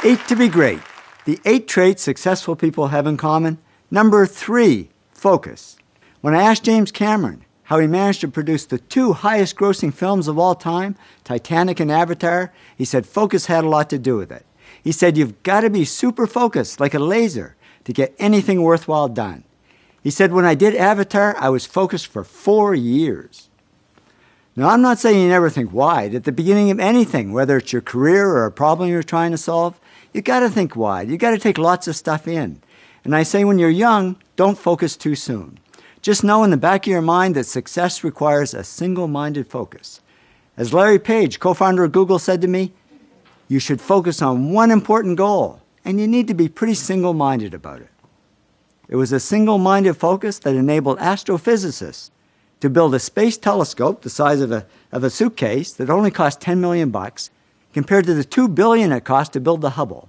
8 to be great. The 8 traits successful people have in common. Number 3, focus. When I asked James Cameron how he managed to produce the 2 highest grossing films of all time, Titanic and Avatar, he said focus had a lot to do with it. He said you've got to be super focused, like a laser, to get anything worthwhile done. He said when I did Avatar, I was focused for 4 years. Now, I'm not saying you never think wide. At the beginning of anything, whether it's your career or a problem you're trying to solve, you got to think wide. You got to take lots of stuff in. And I say when you're young, don't focus too soon. Just know in the back of your mind that success requires a single-minded focus. As Larry Page, co-founder of Google, said to me, you should focus on one important goal, and you need to be pretty single-minded about it. It was a single-minded focus that enabled astrophysicists to build a space telescope the size of a suitcase that only cost $10 million compared to the $2 billion it cost to build the Hubble.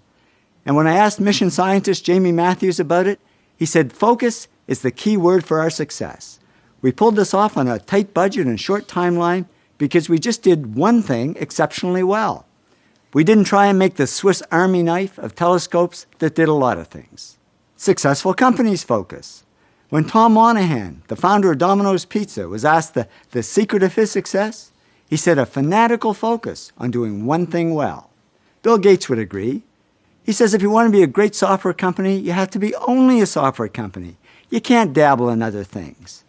And when I asked mission scientist Jamie Matthews about it, he said focus is the key word for our success. We pulled this off on a tight budget and short timeline because we just did one thing exceptionally well. We didn't try and make the Swiss Army knife of telescopes that did a lot of things. Successful companies focus. When Tom Monahan, the founder of Domino's Pizza, was asked the secret of his success, he said a fanatical focus on doing one thing well. Bill Gates would agree. He says if you want to be a great software company, you have to be only a software company. You can't dabble in other things.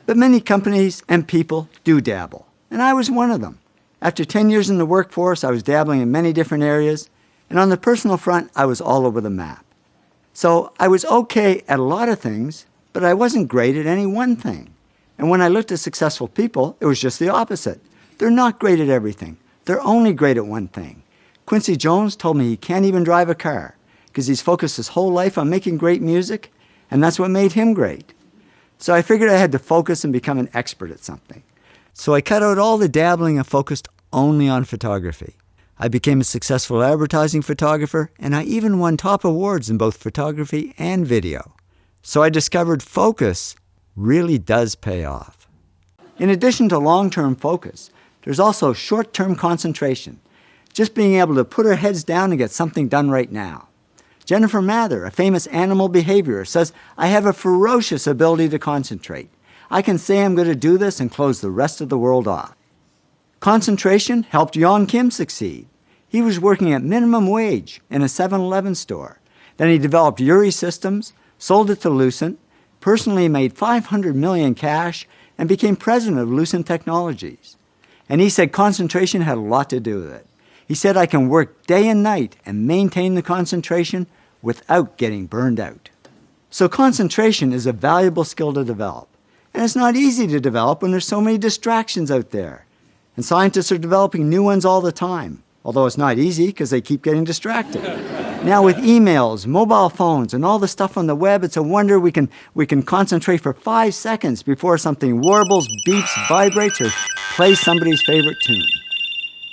But many companies and people do dabble, and I was one of them. After 10 years in the workforce, I was dabbling in many different areas, and on the personal front, I was all over the map. So I was okay at a lot of things, but I wasn't great at any one thing. And when I looked at successful people, it was just the opposite. They're not great at everything. They're only great at one thing. Quincy Jones told me he can't even drive a car because he's focused his whole life on making great music, and that's what made him great. So I figured I had to focus and become an expert at something. So I cut out all the dabbling and focused only on photography. I became a successful advertising photographer, and I even won top awards in both photography and video. So I discovered focus really does pay off. In addition to long-term focus, there's also short-term concentration. Just being able to put our heads down and get something done right now. Jennifer Mather, a famous animal behaviorist, says, I have a ferocious ability to concentrate. I can say I'm going to do this and close the rest of the world off. Concentration helped Yon Kim succeed. He was working at minimum wage in a 7-Eleven store. Then he developed Uri Systems, sold it to Lucent, personally made $500 million cash, and became president of Lucent Technologies. And he said concentration had a lot to do with it. He said, I can work day and night and maintain the concentration without getting burned out. So concentration is a valuable skill to develop. And it's not easy to develop when there's so many distractions out there. And scientists are developing new ones all the time, although it's not easy because they keep getting distracted. Now with emails, mobile phones, and all the stuff on the web, it's a wonder we can concentrate for 5 seconds before something warbles, beeps, vibrates, or plays somebody's favorite tune.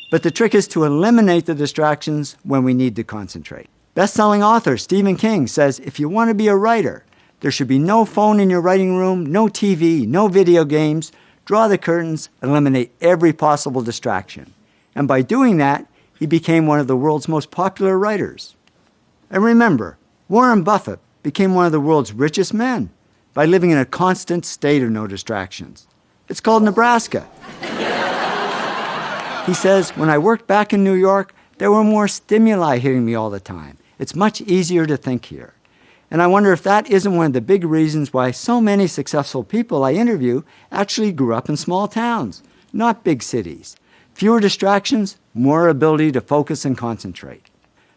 But the trick is to eliminate the distractions when we need to concentrate. Best-selling author Stephen King says if you want to be a writer, there should be no phone in your writing room, no TV, no video games. Draw the curtains, eliminate every possible distraction. And by doing that, he became one of the world's most popular writers. And remember, Warren Buffett became one of the world's richest men by living in a constant state of no distractions. It's called Nebraska. He says, when I worked back in New York, there were more stimuli hitting me all the time. It's much easier to think here. And I wonder if that isn't one of the big reasons why so many successful people I interview actually grew up in small towns, not big cities. Fewer distractions, more ability to focus and concentrate.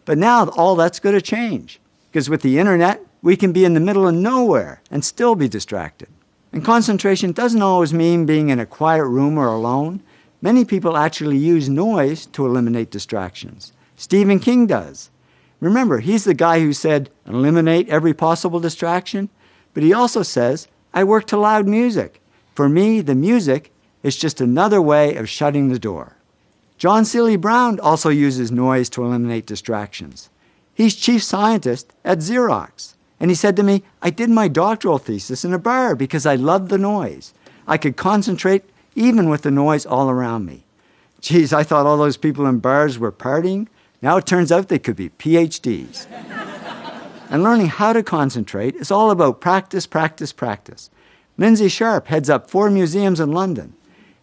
But now all that's going to change, because with the internet, we can be in the middle of nowhere and still be distracted. And concentration doesn't always mean being in a quiet room or alone. Many people actually use noise to eliminate distractions. Stephen King does. Remember, he's the guy who said, eliminate every possible distraction. But he also says, I work to loud music. For me, the music is just another way of shutting the door. John Seely Brown also uses noise to eliminate distractions. He's chief scientist at Xerox. And he said to me, I did my doctoral thesis in a bar because I loved the noise. I could concentrate even with the noise all around me. Geez, I thought all those people in bars were partying. Now it turns out they could be PhDs. And learning how to concentrate is all about practice, practice, practice. Lindsay Sharp heads up 4 museums in London,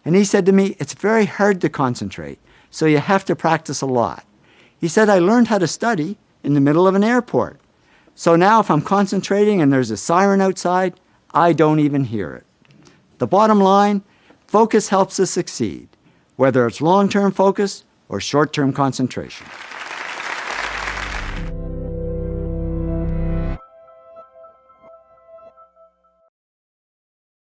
and he said to me, it's very hard to concentrate, so you have to practice a lot. He said, I learned how to study in the middle of an airport. So now if I'm concentrating and there's a siren outside, I don't even hear it. The bottom line, focus helps us succeed, whether it's long-term focus or short-term concentration.